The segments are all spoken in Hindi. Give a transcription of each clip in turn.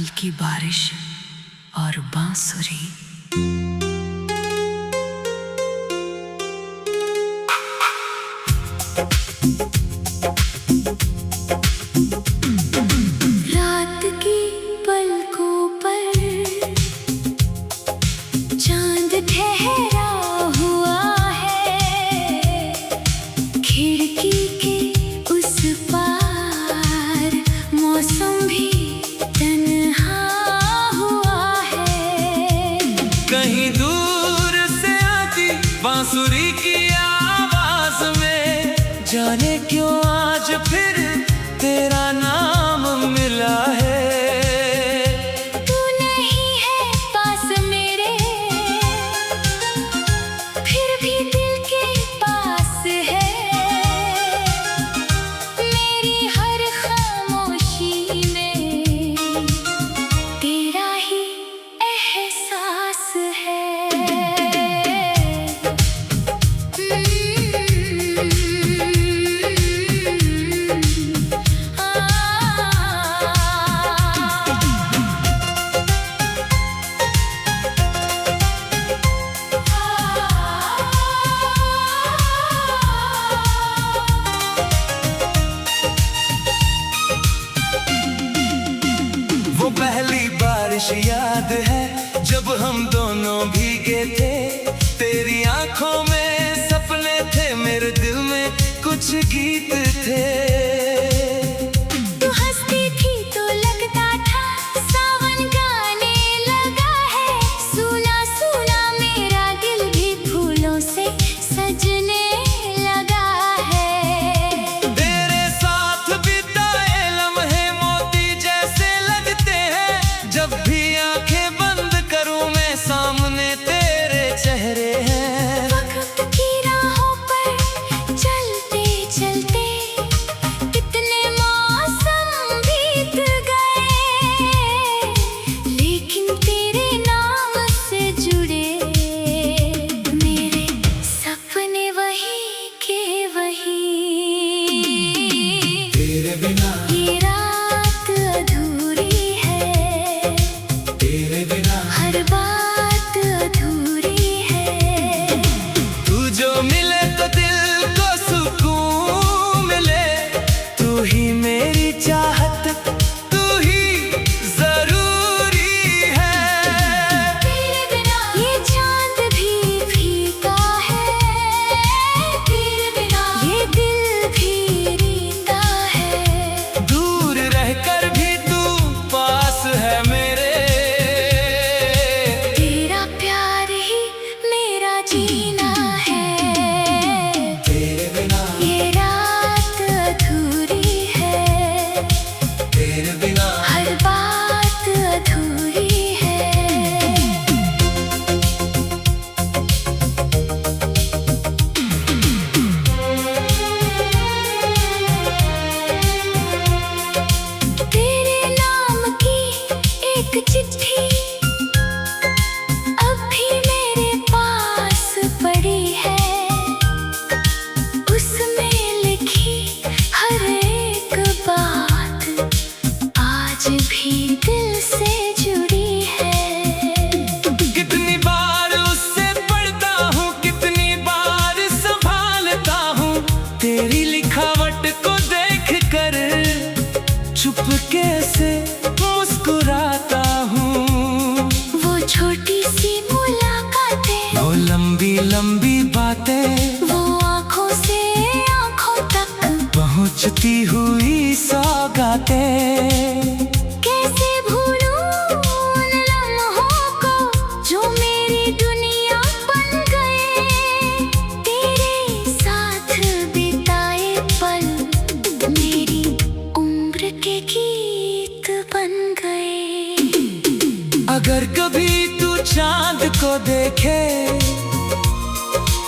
हल्की बारिश और बांसुरी। रात की पलकों पर चांद ठहरा हुआ है, खिड़की के उस पार मौसम भी तन्हा हुआ है। कहीं दूर से आती बांसुरी की आवाज में जाने क्यों आज फिर तेरा नाम मिला है। तू नहीं है पास मेरे, फिर भी दिल के पास है। मेरी हर खामोशी में तेरा ही एहसास है। वो पहली बारिश याद है जब हम दोनों भीगे थे। तेरी आंखों में सपने थे, मेरे दिल में कुछ गीत थे। तू हंसती थी तो लगता था सावन गाने लगा है। सुना सुना मेरा दिल भी फूलों से सजने लगा है। तेरे साथ बिताए लम्हे मोती जैसे लगते हैं। जब भी आंखें बंद करूं मैं सामने तेरे चेहरे हैं। वक्त की राहों पर चलते चलते कितने मौसम बीत गए, लेकिन तेरे नाम से जुड़े मेरे सपने वही के वही। तेरे बिना ये रात अधूरी है, तेरे बिना हर बात अधूरी है। तू जो मिले तो दिल को सुकून मिले। तू ही मेरी चाहत, तू ही जरूरी है। तेरे बिना ये चांद भी फीका है, तेरे बिना ये दिल भी रीता है। दूर रहकर भी तू पास है मेरे। तेरा प्यार ही मेरा जीना है। तेरे बिना ये रात अधूरी है, तेरे बिना हर बात अधूरी है। तेरे नाम की एक चिट्ठी अब भी मेरे पास पड़ी है। उसमें लिखी हर एक बात आज भी दिल से जुड़ी है। कितनी बार उससे पढ़ता हूँ, कितनी बार संभालता हूँ। तेरी लिखावट को देख कर चुपके से मुस्कुराता हूँ। वो छोटी सी मुलाकातें, वो लंबी लंबी बातें, वो आंखों से आंखों तक पहुँचती हुई सौगातें। कैसे भूलूं उन लम्हों को जो मेरी दुनिया बन गए। तेरे साथ बिताए पल मेरी उम्र के गीत बन गए। अगर कभी तू चांद को देखे,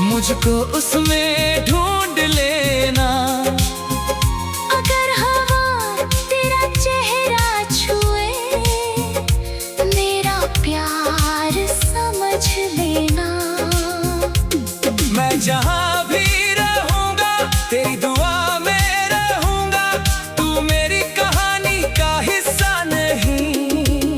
मुझको उसमें ढूंढ लेना। अगर हवा तेरा चेहरा छुए, मेरा प्यार समझ लेना। मैं जहाँ भी रहूँगा तेरी दुआ में रहूँगा। तू मेरी कहानी का हिस्सा नहीं।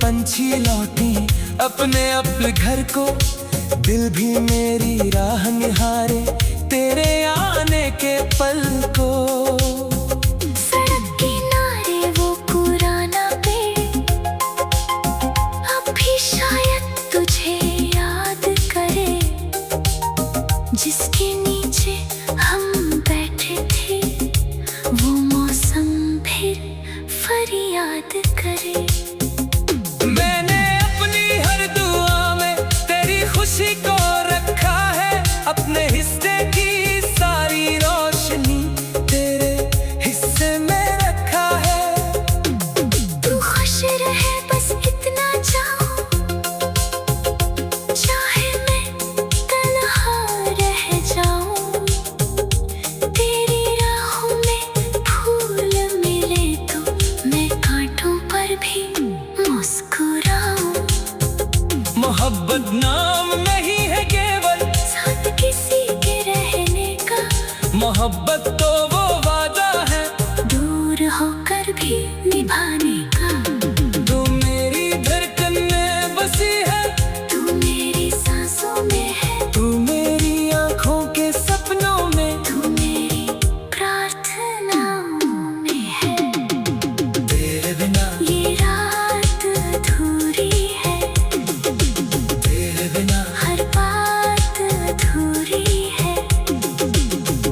पंछी लौटे अपने घर को, दिल भी मेरी राह निहारे तेरे आने के पल को। सड़क किनारे वो पुराना पेड़ अब भी शायद तुझे याद करे, जिसके नीचे हम बैठे थे वो मौसम फिर फरियाद करे। मैंने अपनी हर दुआ में तेरी खुशी को रखा है, अपने हिस्से की सारी रोशनी तेरे हिस्से में रखा है। तू खुश रहे बस इतना चाहूं, चाहे मैं तन्हा रह जाऊं। तेरी राहों में फूल मिले तो मैं कांटों पर भी मुस्कुराऊं। मोहब्बत नाम नहीं है केवल साथ किसी के रहने का, मोहब्बत तो वो वादा है दूर होकर भी निभाने का। तू मेरी धड़कन में बसी है, तू मेरी सांसों में है, तू मेरी आंखों के सपनों में, तू मेरी प्रार्थनाओं में है। तेरे बिना ये रात अधूरी है, तेरे बिना हर बात अधूरी है।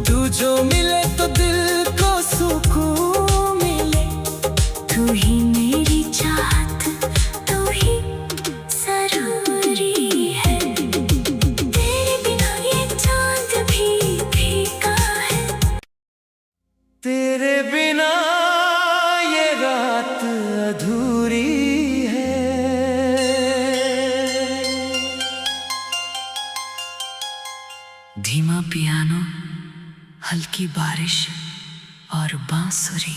तू जो मिले तो दिल को सुकून मिले, तू ही मेरी चाहत, तू ही जरूरी है। तेरे बिना ये चांद भी फीका है, तेरे बिना ये रात अधूरी है। धीमा पियानो, हल्की बारिश और बांसुरी।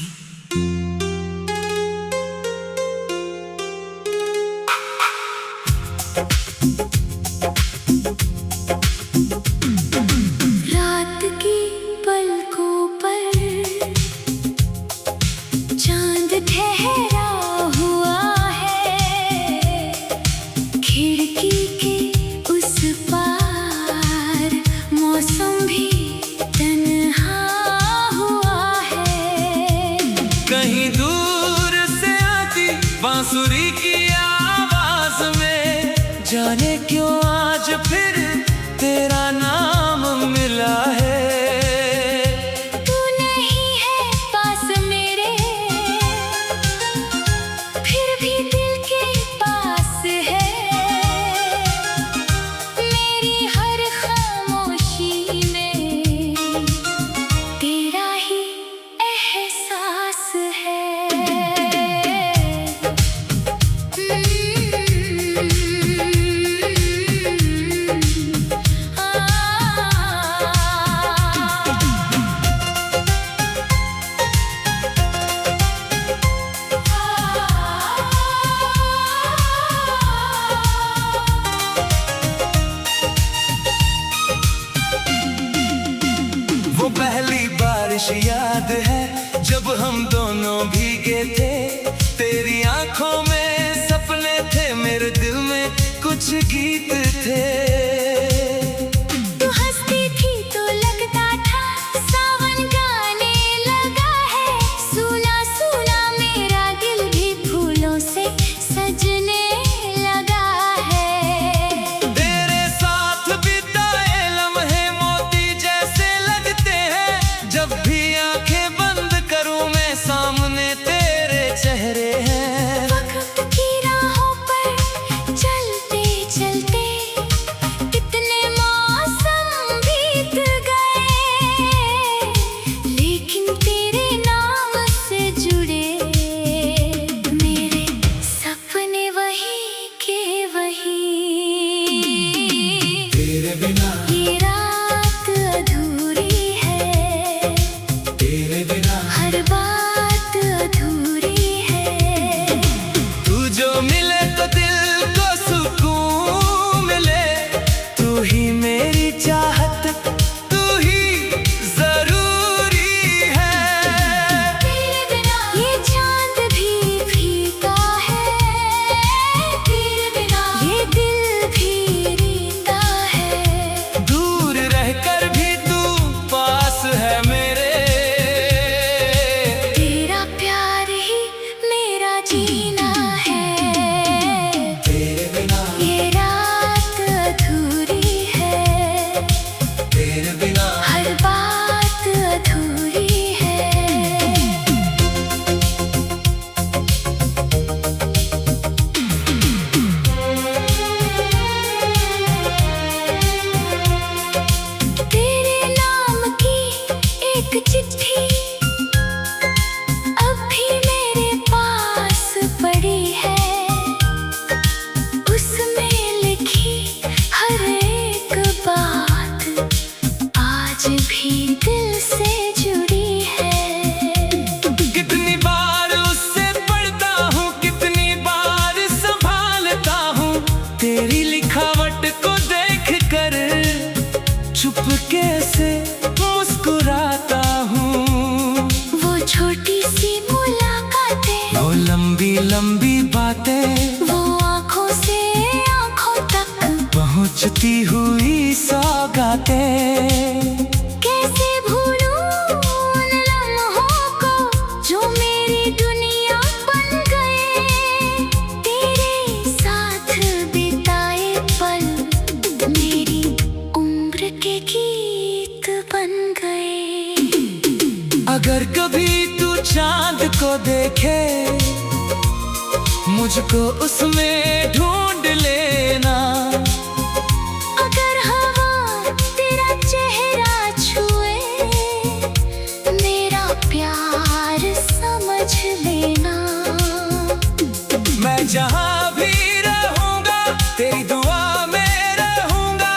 रात की पलकों पर चांद ठहरा हुआ है, खिड़की के उस पार मौसम भी तन्हा हुआ है। कहीं दूर से आती बांसुरी की आवाज में, जाने क्यों आज फिर तेरा नाम मिला है। तू नहीं है पास मेरे, फिर भी दिल के पास है। मेरी हर खामोशी में तेरा ही एहसास है। वो पहली बारिश याद है जब हम दोनों भीगे थे, तेरी आंखों में सपने थे, मेरे दिल में कुछ गीत थे। तू हंसती थी तो लगता था सावन गाने लगा है, सुना सुना मेरा दिल भी फूलों से सजने लगा है। तेरे साथ बिताए लम्हे मोती जैसे लगते हैं, जब भी आंखें बंद करूं मैं सामने तेरे चेहरे हैं। वक्त की राहों पर चलते चलते कितने मौसम बीत गए, लेकिन तेरे नाम से जुड़े मेरे सपने वही के वही। तेरे बिना ये रात अधूरी है, अब भी मेरे पास पड़ी है, उसमें लिखी हर एक बात आज भी दिल से जुड़ी है। कितनी बार उससे पढ़ता हूँ, कितनी बार संभालता हूँ, तेरी लिखावट को देख कर चुपके से मुस्कुराता हूँ। वो छोटी सी मुलाकातें, वो लंबी लंबी बातें, वो आँखों से आँखों तक पहुँचती हुई सौगातें। कैसे भूलूं उन लम्हों को जो मेरी दुनिया बन गए। तेरे साथ बिताए पल मेरी उम्र के गीत बन गए। अगर कभी तू चांद को देखे, मुझको उसमें ढूंढ लेना। अगर हवा तेरा चेहरा छुए, मेरा प्यार समझ लेना। मैं जहाँ भी रहूँगा, तेरी दुआ में रहूँगा।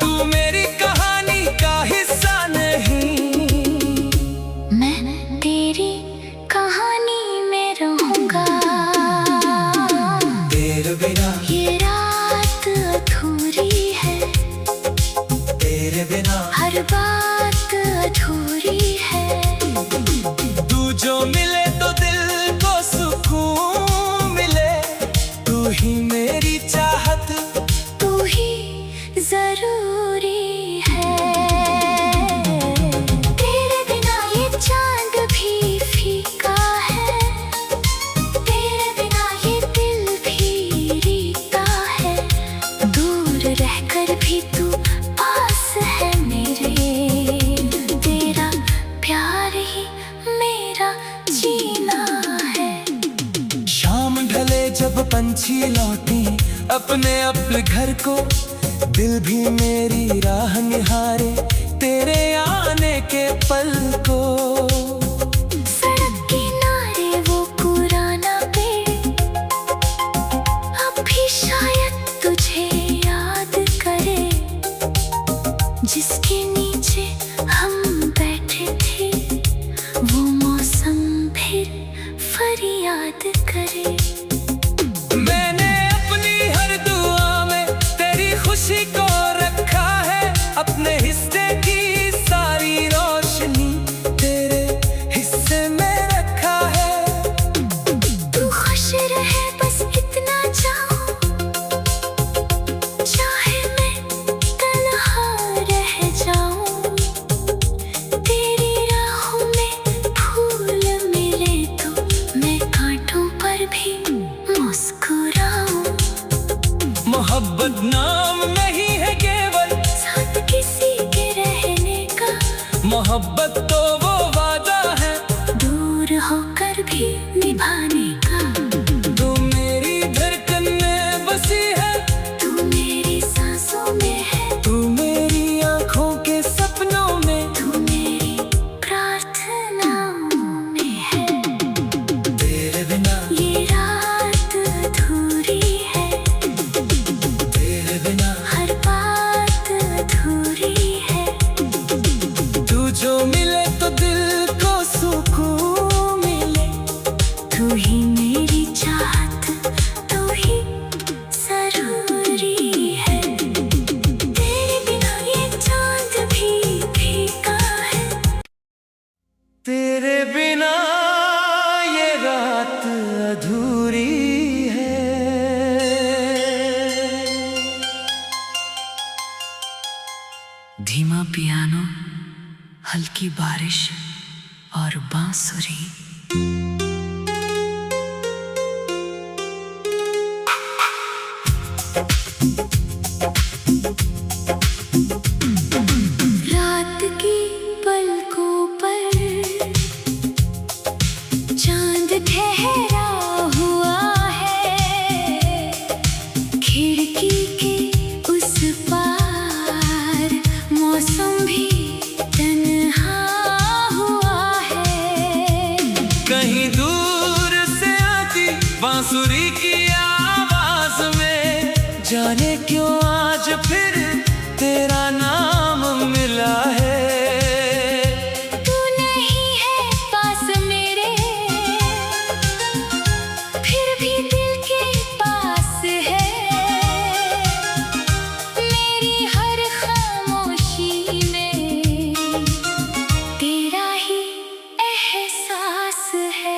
तू मेरी कहानी का हिस्सा नहीं, मैं तेरी कहानी में रहूँगा। तेरे बिना ये रात अधूरी है, तेरे बिना हर बात अधूरी है। तू जो मिले तो दिल को सुकून मिले। तू ही मेरी चाहत, तू ही जरूरी है। तेरे बिना ये चांद भी फीका है, तेरे बिना ये दिल भी रीता है। दूर रहकर भी तू पास है मेरे, तेरा प्यार ही मेरा जीना है। शाम ढले जब पंछी लौटे अपने घर को, दिल भी मेरी राह निहारे तेरे आने के पल को। सड़क किनारे वो पुराना पेड़ अब भी शायद तुझे याद करे, जिसके नीचे हम बैठे थे। वो मौसम फिर फरियाद करे। मैंने अपनी हर दुआ में तेरी खुशी को रखा है। अपने हिस्से की सारी रोशनी तेरे हिस्से में रखा है। तू खुश रहे बस इतना चाहूं, चाहे मैं तन्हा रह जाऊं। तेरी राहों में फूल मिले तो मैं कांटों पर भी मुस्कुराऊं। मोहब्बत नाम नहीं है केवल साथ किसी के रहने का, मोहब्बत तो वो वादा है दूर होकर भी निभाने का। तू मेरी धड़कन में बसी है, तू मेरी सांसों में है, तू मेरी आंखों के सपनों में, तू मेरी प्रार्थनाओं में है। तेरे बिना ये रात अधूरी है, तेरे बिना हर बात अधूरी है। तू जो मिले तो दिल को सुकून मिले। तू ही मेरी चाहत, तू ही जरूरी है। तेरे बिना ये चांद भी फीका है, तेरे बिना ये रात अधूरी है। धीमा पियानो, हल्की बारिश और बांसुरी। रात की पलकों पर चांद ठहरा हुआ है। खिड़की के उस पार मौसम भी तन्हा हुआ है। कहीं दूर से आती बांसुरी की आवाज में, जाने क्यों आज फिर तेरा नाम मिला है। तू नहीं है पास मेरे, फिर भी दिल के पास है। मेरी हर खामोशी में तेरा ही एहसास है।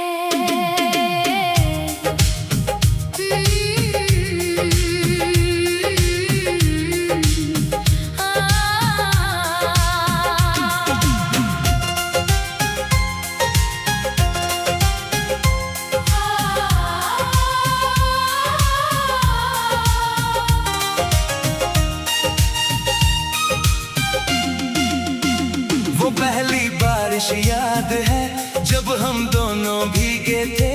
वो पहली बारिश याद है जब हम दोनों भीगे थे,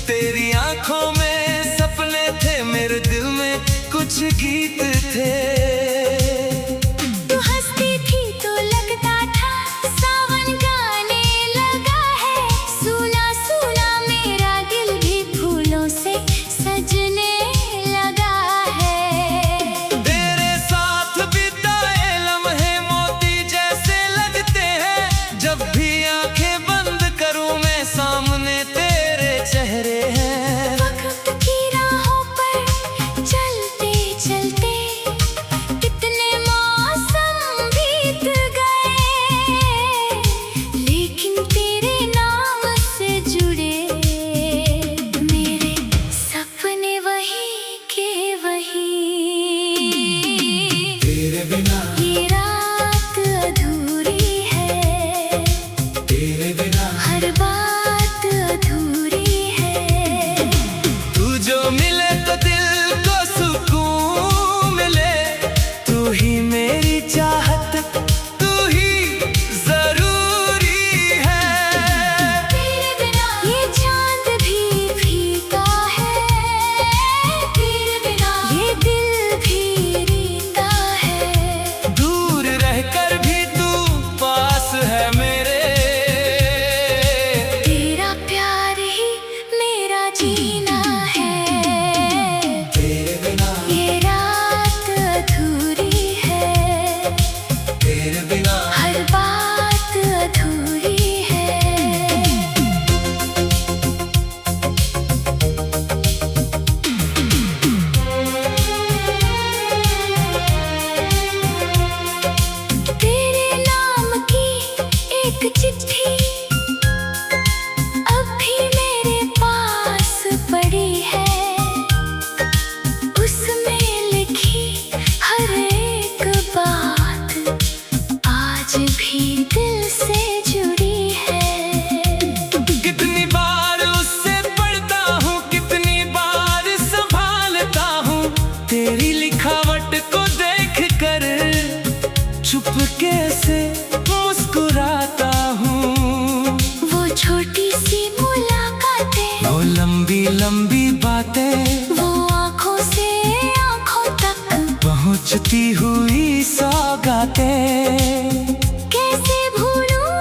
तेरी आंखों में सपने थे, मेरे दिल में कुछ गीत थे। तू हंसती थी तो लगता था सावन गाने लगा है। सुना सुना मेरा दिल भी फूलों से सजने लगा है। तेरे साथ बिताए लम्हे मोती जैसे लगते हैं, जब भी आंखें बंद करूं मैं सामने तेरे चेहरे हैं। वक्त की राहों पर चलते चलते कितने मौसम बीत गए, लेकिन तेरे नाम से जुड़े मेरे सपने वही के वही। तेरे बिना ये रात अधूरी है, तेरे बिना हर बात अधूरी है। तू जो मिले तो दिल को सुकून मिले, तू ही मेरी चाहत, तू ही जरूरी है। तेरे बिना ये चांद भी फीका है, तेरे बिना ये दिल भी रीता है। दूर रहकर भी तू पास है मेरे, तेरा प्यार ही मेरा जीना है। तेरे बिना ये रात अधूरी है, तेरे बिना हर बात अधूरी है। तेरे नाम की एक चिट्ठी अब भी मेरे पास पड़ी है। उसमें लिखी हर एक बात आज भी दिल से जुड़ी है। कितनी बार उससे पढ़ता हूँ, कितनी बार संभालता हूँ, तेरी लिखावट को देख कर चुपके से मुस्कुराता हूँ। वो छोटी सी मुलाकातें, वो लंबी लंबी बातें, वो आंखों से आंखों तक पहुँचती हुई सौगातें। कैसे भूलूं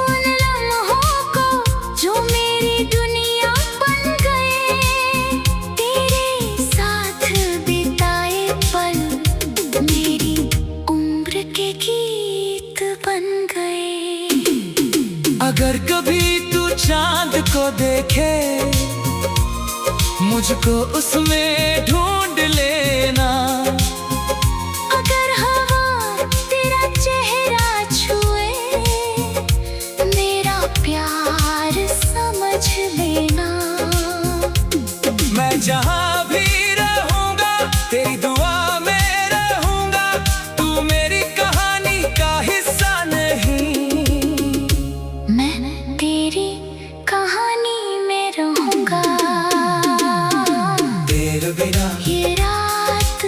उन लम्हों को जो मेरी दुनिया बन गए। तेरे साथ बिताए पल मेरी उम्र के गीत बन गए। अगर कभी तू चांद को देखे, मुझको उसमें ढूंढ लेना। अगर हवा तेरा चेहरा छुए, मेरा प्यार समझ लेना। मैं जहाँ भी रहूँगा तेरी दुआ में रहूँगा, तू मेरी कहानी का हिस्सा नहीं। मैं तेरी कहानी में रहूंगा। तेरे बिना ये रात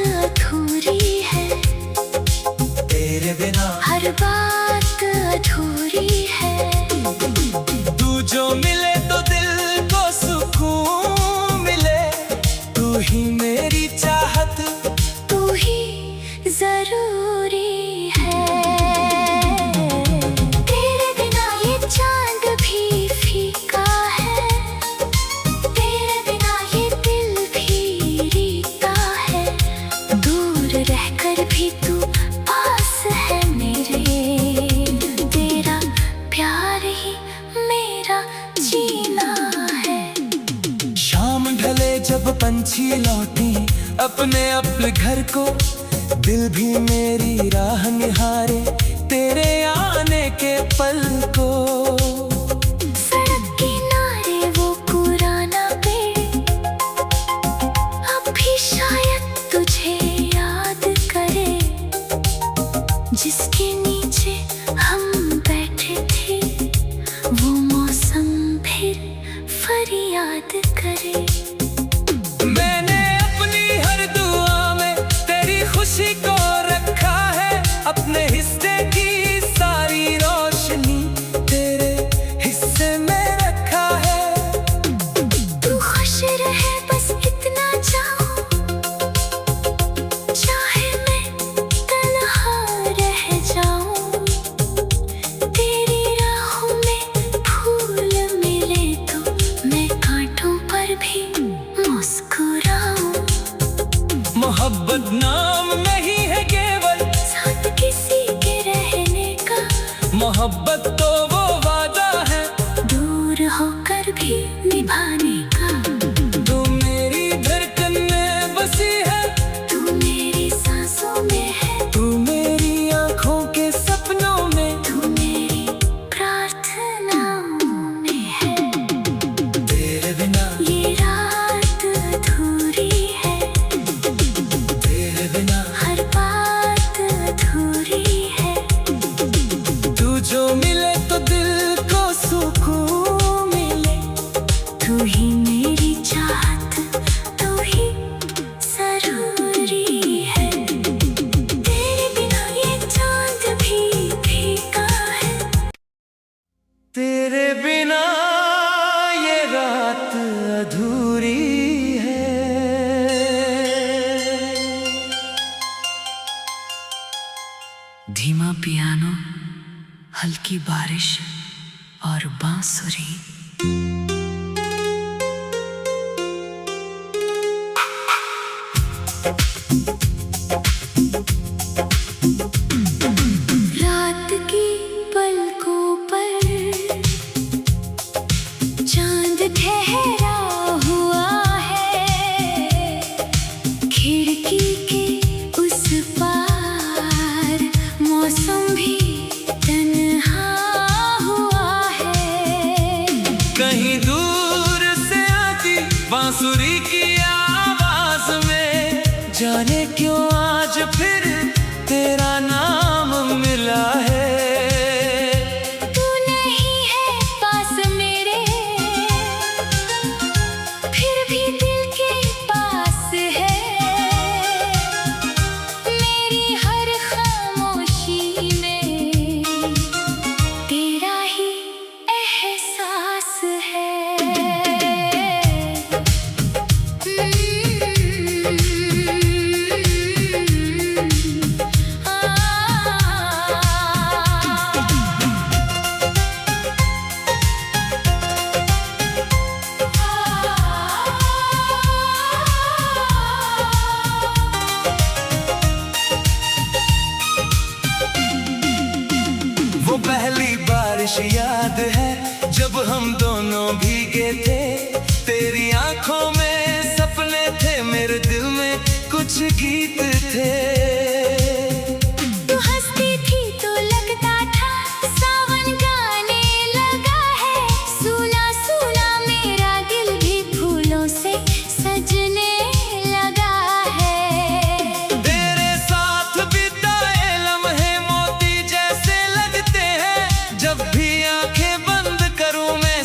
जीना है। शाम ढले जब पंछी लौटे अपने अपने घर को, दिल भी मेरी राह निहारे तेरे आने के पल को। सड़क किनारे वो पुराना पेड़ अब भी शायद तुझे याद करे, जिसके नीचे हम बैठे थे वो मौसम फिर फरियाद करे। मैंने अपनी हर दुआ में तेरी खुशी को रखा है, अपने हिस्से की सारी रोशनी तेरे हिस्से में रखा है। तू खुश रहे बस इतना चाहूं, चाहे मैं तन्हा रह जाऊं। तेरी राहों में फूल मिले तो मैं कांटों पर भी मुस्कुराऊं। मोहब्बत नाम नहीं है केवल साथ किसी के रहने का, मोहब्बत तो वो वादा है दूर होकर भी निभाने का। तू मेरी धड़कन में बसी है, तू मेरी सांसों में है, तू मेरी आंखों के सपनों में, तू मेरी प्रार्थनाओं में है। तेरे बिना ये रात अधूरी है, तेरे बिना हर बात अधूरी है। तू जो मिले तो दिल को सुकून मिले। तू ही मेरी चाहत, तू ही जरूरी है। तेरे बिना ये चांद भी फीका है। तेरे बिना ये रात अधूरी है। धीमा पियानो, हल्की बारिश और बांसुरी। रात की पलकों पर चांद ठहरा हुआ है, खिड़की के उस पार मौसम भी तन्हा हुआ है। कहीं दूर से आती बांसुरी की आवाज में, जाने क्यों आज फिर तेरा नाम मिला है। तू नहीं है पास मेरे, फिर भी दिल के पास है। मेरी हर खामोशी में तेरा ही एहसास है। वो पहली बारिश याद है जब हम दोनों भीगे थे, तेरी आंखों में सपने थे, मेरे दिल में कुछ गीत थे। तू हंसती थी तो लगता था सावन गाने लगा है, सुना सुना मेरा दिल भी फूलों से सजने लगा है। तेरे साथ बिताए लम्हे मोती जैसे लगते हैं, जब भी आंखें बंद करूं मैं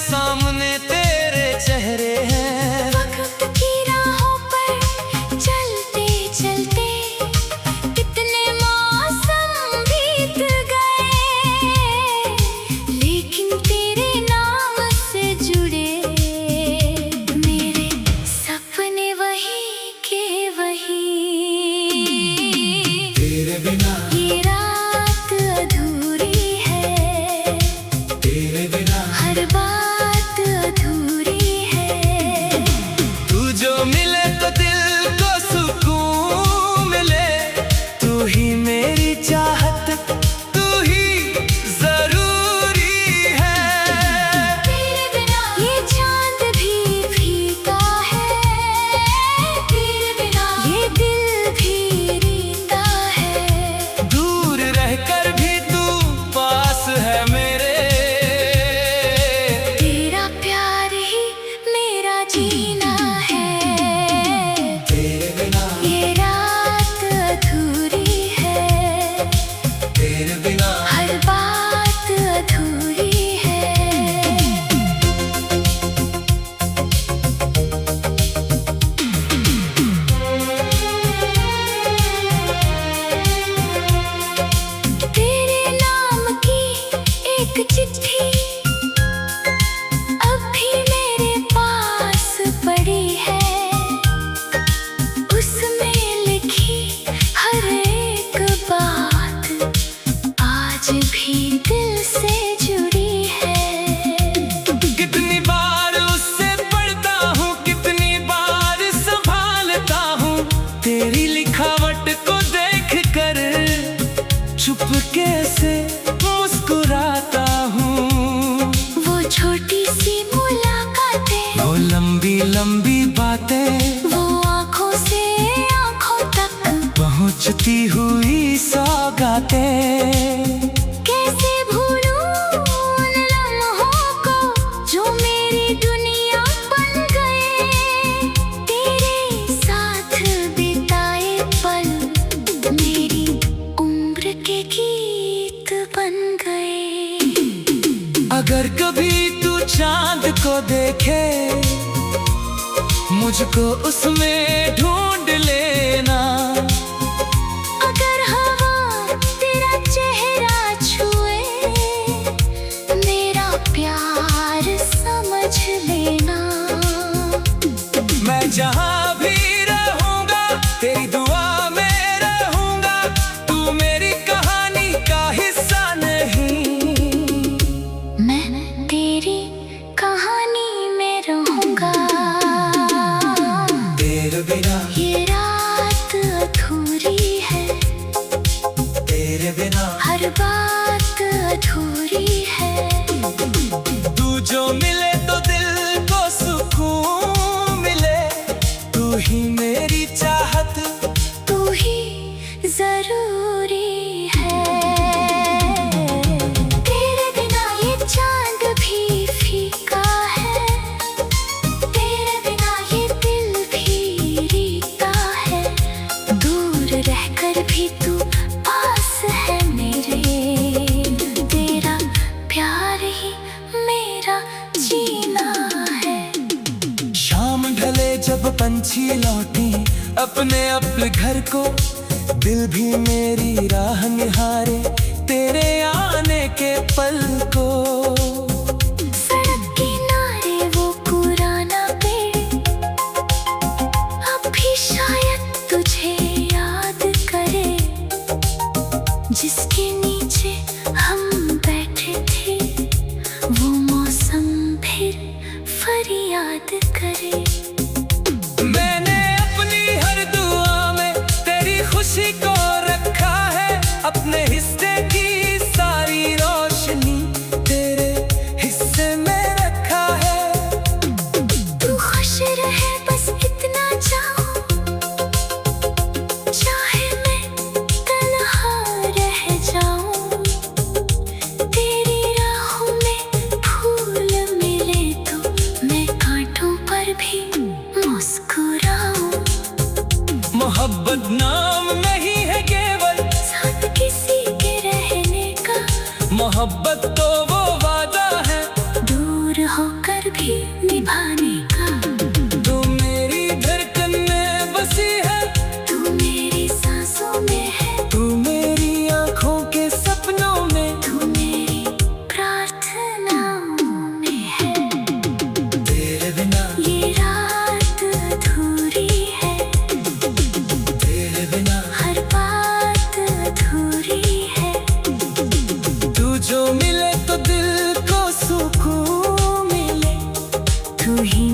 छोटी सी मुलाकातें, वो लंबी लंबी बातें, वो आंखों से आंखों तक पहुंचती हुई सौगातें। कैसे भूलूं उन लम्हों को जो मेरी दुनिया बन गए। तेरे साथ बिताए पल मेरी उम्र के गीत बन गए। अगर कभी तू चांद को देखे, मुझको उसमें ढूंढ लेना। अगर हवा तेरा चेहरा छुए, मेरा प्यार समझ लेना। मैं जहाँ भी रहूँगा तेरी दुआ में रहूँगा, तू मेरी कहानी का हिस्सा नहीं। मैं तेरी कहानी में रहूँगा। तेरे बिना ये रात अधूरी है, तेरे बिना हर बात अधूरी है। तू जो मिले तो दिल को सुकून मिले, तू ही मेरी चाहत, तू ही जरूरी है। तेरे बिना ये चांद भी फीका है, तेरे बिना ये दिल भी रीका है। दूर रहकर भी तू पास है मेरे, तेरा प्यार ही मेरा जीना है। शाम ढले जब पंछी लौटे अपने घर को, दिल भी मेरी राह निहारे तेरे आने के पल को। सड़क किनारे वो पुराना पेड़ अब भी शायद तुझे याद करे, जिसके नीचे हम बैठे थे। वो मौसम फिर फरियाद करे। मैंने अपनी हर दुआ में तेरी खुशी को रखा है, अपने हिस्से की सारी रोशनी तेरे हिस्से में रखा है। तू खुश रहे बस इतना चाहूं, चाहे मैं तन्हा रह जाऊं। तेरी राहों में फूल मिले तो मैं कांटों पर भी मुस्कुराऊं। मोहब्बत नाम नहीं है केवल साथ किसी के रहने का, मोहब्बत तो वो वादा है दूर होकर भी निभाने का। तू मेरी धड़कन में बसी है, तू मेरी सांसों में है, तू मेरी आंखों के सपनों में, तू मेरी प्रार्थनाओं में है। तेरे बिना ये रात अधूरी है, तेरे बिना हर बात अधूरी है। तू जो मिले तो दिल को सुकून मिले, तू ही